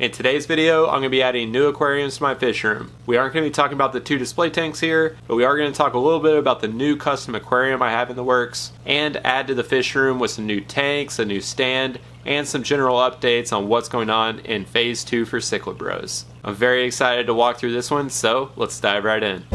In today's video, I'm going to be adding new aquariums to my fish room. We aren't going to be talking about the 2 display tanks here, but we are going to talk a little bit about the new custom aquarium I have in the works, and add to the fish room with some new tanks, a new stand, and some general updates on what's going on in Phase 2 for Cichlid Bros. I'm very excited to walk through this one, so let's dive right in.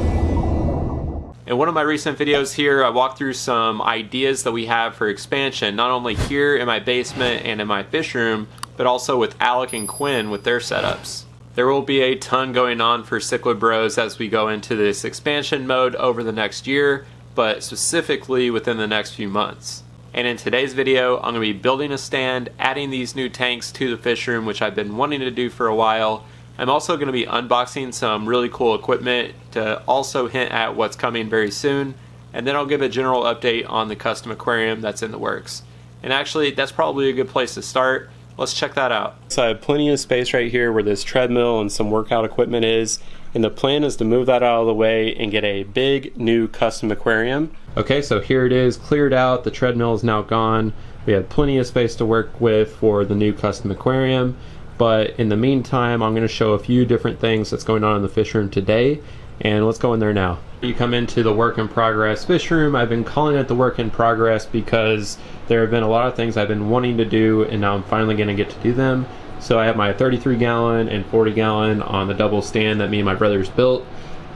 In one of my recent videos here, I walked through some ideas that we have for expansion, not only here in my basement and in my fish room, but also with Alec and Quinn with their setups. There will be a ton going on for Cichlid Bros as we go into this expansion mode over the next year, but specifically within the next few months. And in today's video, I'm going to be building a stand, adding these new tanks to the fish room, which I've been wanting to do for a while. I'm also going to be unboxing some really cool equipment to also hint at what's coming very soon, and then I'll give a general update on the custom aquarium that's in the works. And actually, that's probably a good place to start. Let's check that out. So I have plenty of space right here where this treadmill and some workout equipment is, and the plan is to move that out of the way and get a big new custom aquarium. Okay, so here it is, cleared out. The treadmill is now gone. We have plenty of space to work with for the new custom aquarium. But in the meantime, I'm going to show a few different things that's going on in the fish room today, and let's go in there now. You come into the work in progress fish room. I've been calling it the work in progress because there have been a lot of things I've been wanting to do, and now I'm finally going to get to do them. So I have my 33 gallon and 40 gallon on the double stand that me and my brothers built.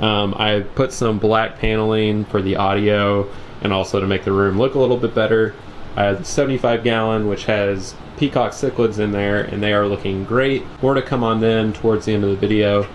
I put some black paneling for the audio and also to make the room look a little bit better. I have the 75 gallon, which has peacock cichlids in there, and they are looking great. More to come on them towards the end of the video.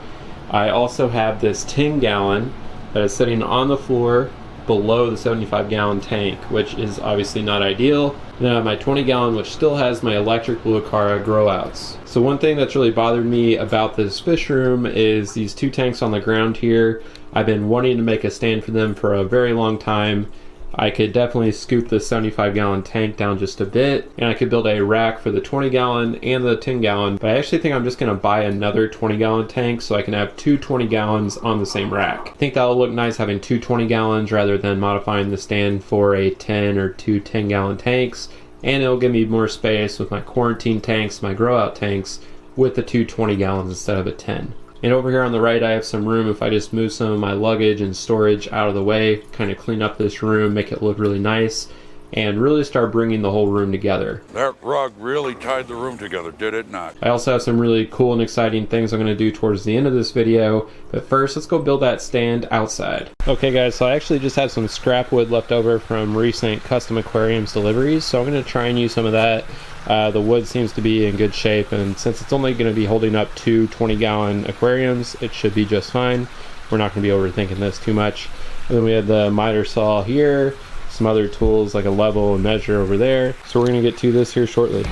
I also have this 10 gallon that is sitting on the floor below the 75 gallon tank, which is obviously not ideal. And then I have my 20 gallon, which still has my electric Lucara grow outs. So one thing that's really bothered me about this fish room is these 2 tanks on the ground here. I've been wanting to make a stand for them for a very long time. I could definitely scoop the 75 gallon tank down just a bit, and I could build a rack for the 20 gallon and the 10 gallon, but I actually think I'm just going to buy another 20 gallon tank so I can have 2 20 gallons on the same rack. I think that'll look nice having 2 20 gallons rather than modifying the stand for a 10 or 2 10 gallon tanks, and it'll give me more space with my quarantine tanks, my grow out tanks, with the 2 20 gallons instead of a 10. And over here on the right, I have some room if I just move some of my luggage and storage out of the way, kind of clean up this room, make it look really nice, and really start bringing the whole room together. That rug really tied the room together, did it not? I also have some really cool and exciting things I'm going to do towards the end of this video, but first let's go build that stand outside. Okay guys, so I actually just have some scrap wood left over from recent custom aquariums deliveries, so I'm going to try and use some of that. The wood seems to be in good shape, and since it's only going to be holding up 2 20 gallon aquariums, it should be just fine. We're not going to be overthinking this too much. And then we have the miter saw here, some other tools like a level and measure over there. So we're going to get to this here shortly.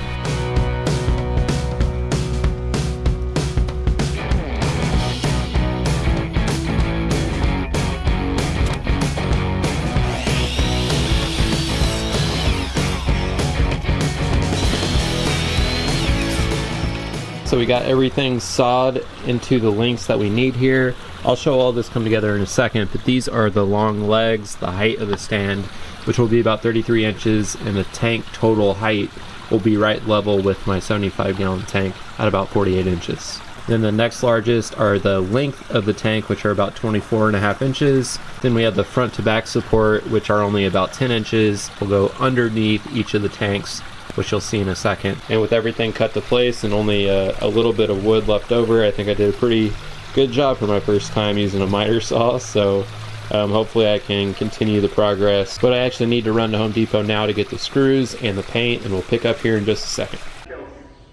So we got everything sawed into the lengths that we need here. I'll show all this come together in a second, but these are the long legs, the height of the stand, which will be about 33 inches, and the tank total height will be right level with my 75 gallon tank at about 48 inches. Then the next largest are the length of the tank, which are about 24.5 inches. Then we have the front to back support, which are only about 10 inches. Will go underneath each of the tanks, which you'll see in a second. And with everything cut to place and only a little bit of wood left over, I think I did a pretty good job for my first time using a miter saw. So hopefully I can continue the progress. But I actually need to run to Home Depot now to get the screws and the paint, and we'll pick up here in just a second.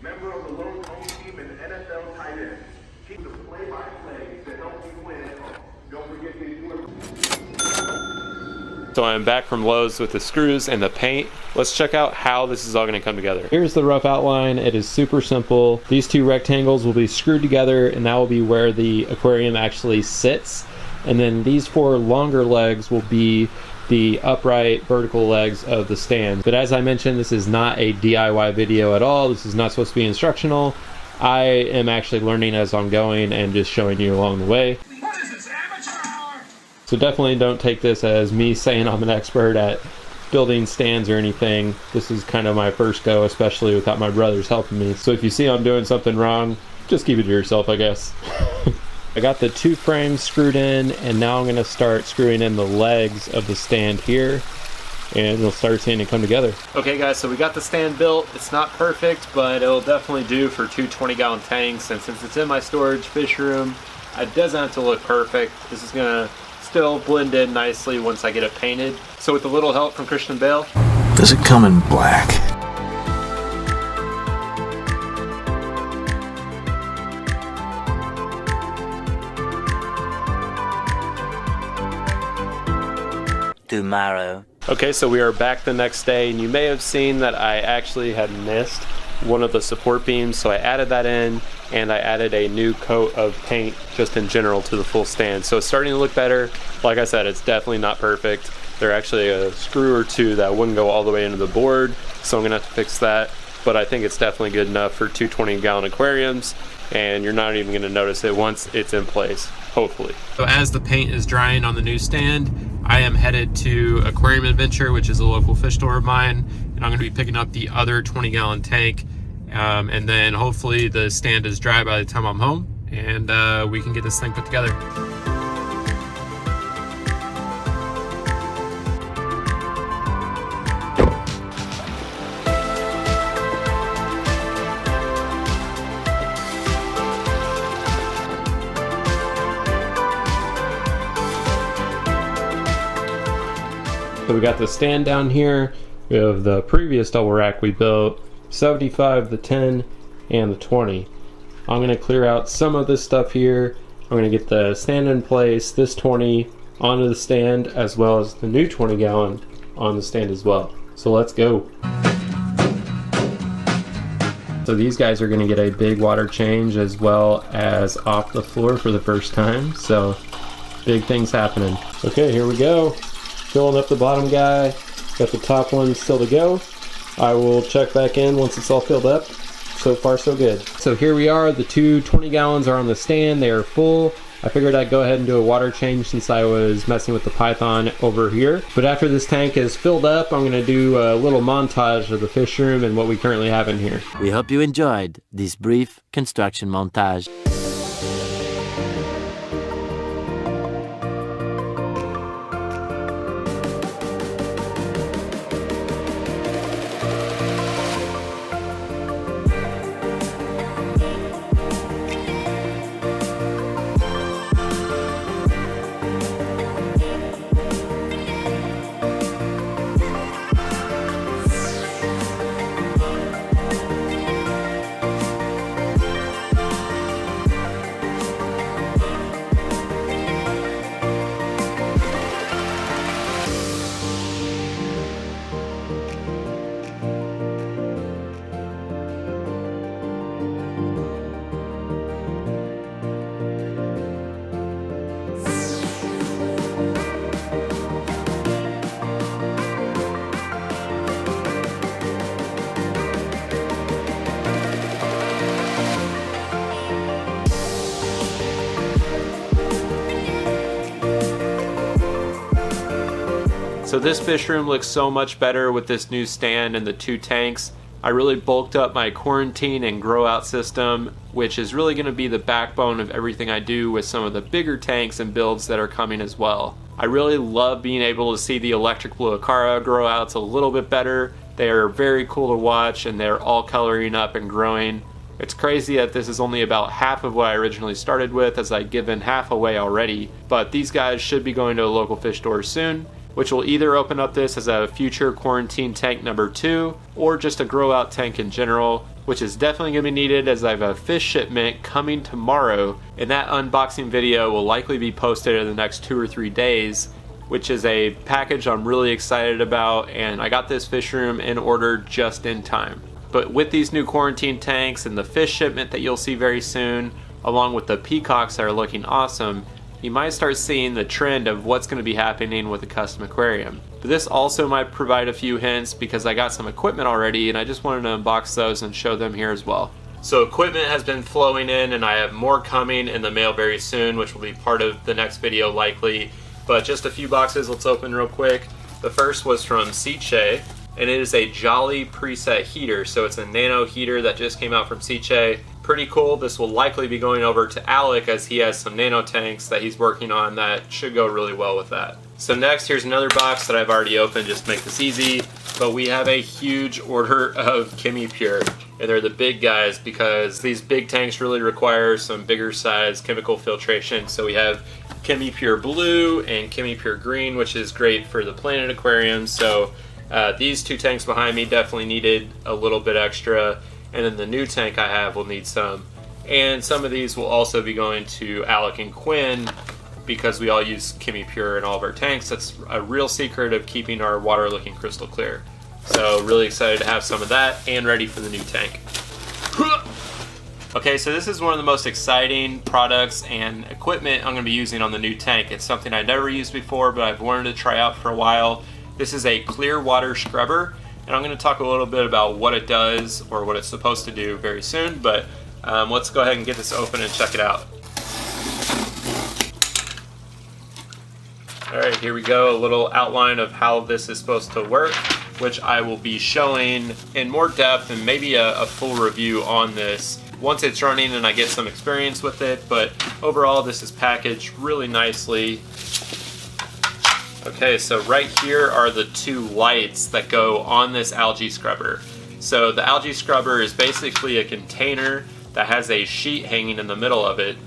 Member of the local home team and NFL tight end. Keep the play-by-play to help you win at home. Don't forget to So I'm back from Lowe's with the screws and the paint. Let's check out how this is all going to come together. Here's the rough outline. It is super simple. These 2 rectangles will be screwed together, and that will be where the aquarium actually sits. And then these 4 longer legs will be the upright vertical legs of the stand. But as I mentioned, this is not a DIY video at all. This is not supposed to be instructional. I am actually learning as I'm going and just showing you along the way. So definitely don't take this as me saying I'm an expert at building stands or anything. This is kind of my first go, especially without my brothers helping me. So if you see I'm doing something wrong, just keep it to yourself, I guess. I got the 2 frames screwed in, and now I'm going to start screwing in the legs of the stand here, and we'll start seeing it come together. Okay guys, so we got the stand built. It's not perfect, but it'll definitely do for 2 20-gallon tanks, and since it's in my storage fish room, it doesn't have to look perfect. This is going to still blend in nicely once I get it painted. So with a little help from Christian Bale. Does it come in black? Tomorrow. Okay, so we are back the next day, and you may have seen that I actually had missed one of the support beams, so I added that in, and I added a new coat of paint just in general to the full stand. So it's starting to look better. Like I said, it's definitely not perfect. There are actually a screw or 2 that wouldn't go all the way into the board, so I'm gonna have to fix that. But I think it's definitely good enough for 2 20-gallon aquariums, and you're not even gonna notice it once it's in place, hopefully. So as the paint is drying on the new stand, I am headed to Aquarium Adventure, which is a local fish store of mine, and I'm gonna be picking up the other 20-gallon tank, and then hopefully the stand is dry by the time I'm home, and we can get this thing put together. So we got the stand down here. We have the previous double rack we built, 75, the 10, and the 20. I'm gonna clear out some of this stuff here. I'm gonna get the stand in place, this 20 onto the stand, as well as the new 20-gallon on the stand as well. So let's go. So these guys are gonna get a big water change as well as off the floor for the first time. So big things happening. Okay, here we go. Filling up the bottom guy, got the top one still to go. I will check back in once it's all filled up. So far so good. So here we are, the 2 20-gallons are on the stand, they are full. I figured I'd go ahead and do a water change since I was messing with the Python over here. But after this tank is filled up, I'm gonna do a little montage of the fish room and what we currently have in here. We hope you enjoyed this brief construction montage. So this fish room looks so much better with this new stand and the 2 tanks. I really bulked up my quarantine and grow out system, which is really going to be the backbone of everything I do with some of the bigger tanks and builds that are coming as well. I really love being able to see the electric blue Acara grow outs a little bit better. They are very cool to watch, and they're all coloring up and growing. It's crazy that this is only about half of what I originally started with, as I've given half away already, but these guys should be going to a local fish store soon, which will either open up this as a future quarantine tank number 2 or just a grow out tank in general, which is definitely going to be needed as I have a fish shipment coming tomorrow, and that unboxing video will likely be posted in the next 2 or 3 days, which is a package I'm really excited about, and I got this fish room in order just in time. But with these new quarantine tanks and the fish shipment that you'll see very soon, along with the peacocks that are looking awesome, you might start seeing the trend of what's going to be happening with a custom aquarium. But this also might provide a few hints because I got some equipment already and I just wanted to unbox those and show them here as well. So equipment has been flowing in and I have more coming in the mail very soon, which will be part of the next video likely. But just a few boxes, let's open real quick. The first was from Cichlid. and it is a Jolly preset heater. So it's a nano heater that just came out from Cichlid. Pretty cool. This will likely be going over to Alec as he has some nano tanks that he's working on that should go really well with that. So next, here's another box that I've already opened just to make this easy, but we have a huge order of ChemiPure, and they're the big guys because these big tanks really require some bigger size chemical filtration. So we have ChemiPure Blue and ChemiPure Green, which is great for the Planet aquariums. So these two tanks behind me definitely needed a little bit extra, and then the new tank I have will need some. And some of these will also be going to Alec and Quinn because we all use ChemiPure in all of our tanks. That's a real secret of keeping our water looking crystal clear. So really excited to have some of that and ready for the new tank. Okay, so this is one of the most exciting products and equipment I'm going to be using on the new tank. It's something I never used before, but I've wanted to try out for a while. This is a clear water scrubber, and I'm going to talk a little bit about what it does or what it's supposed to do very soon, but let's go ahead and get this open and check it out. Alright, here we go, a little outline of how this is supposed to work, which I will be showing in more depth and maybe a full review on this once it's running and I get some experience with it, but overall this is packaged really nicely. Okay, so right here are the two lights that go on this algae scrubber. So the algae scrubber is basically a container that has a sheet hanging in the middle of it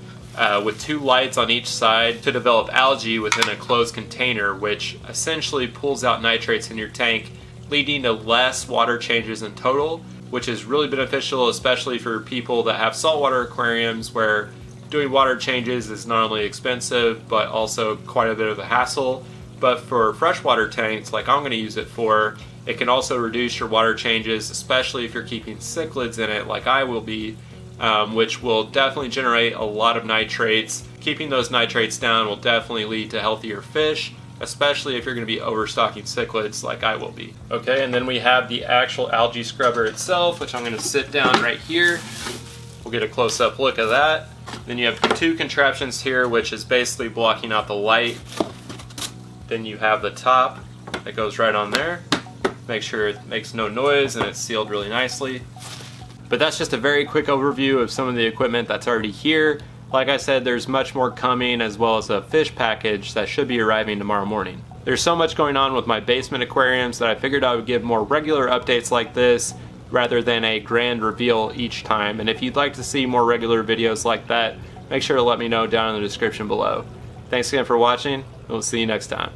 with two lights on each side to develop algae within a closed container, which essentially pulls out nitrates in your tank, leading to less water changes in total, which is really beneficial, especially for people that have saltwater aquariums where doing water changes is not only expensive but also quite a bit of a hassle. But for freshwater tanks, like I'm going to use it for, it can also reduce your water changes, especially if you're keeping cichlids in it like I will be, which will definitely generate a lot of nitrates. Keeping those nitrates down will definitely lead to healthier fish, especially if you're going to be overstocking cichlids like I will be. Okay, and then we have the actual algae scrubber itself, which I'm going to sit down right here. We'll get a close-up look at that. Then you have two contraptions here, which is basically blocking out the light. Then you have the top that goes right on there. Make sure it makes no noise and it's sealed really nicely. But that's just a very quick overview of some of the equipment that's already here. Like I said, there's much more coming, as well as a fish package that should be arriving tomorrow morning. There's so much going on with my basement aquariums that I figured I would give more regular updates like this rather than a grand reveal each time. And if you'd like to see more regular videos like that, make sure to let me know down in the description below. Thanks again for watching, and we'll see you next time.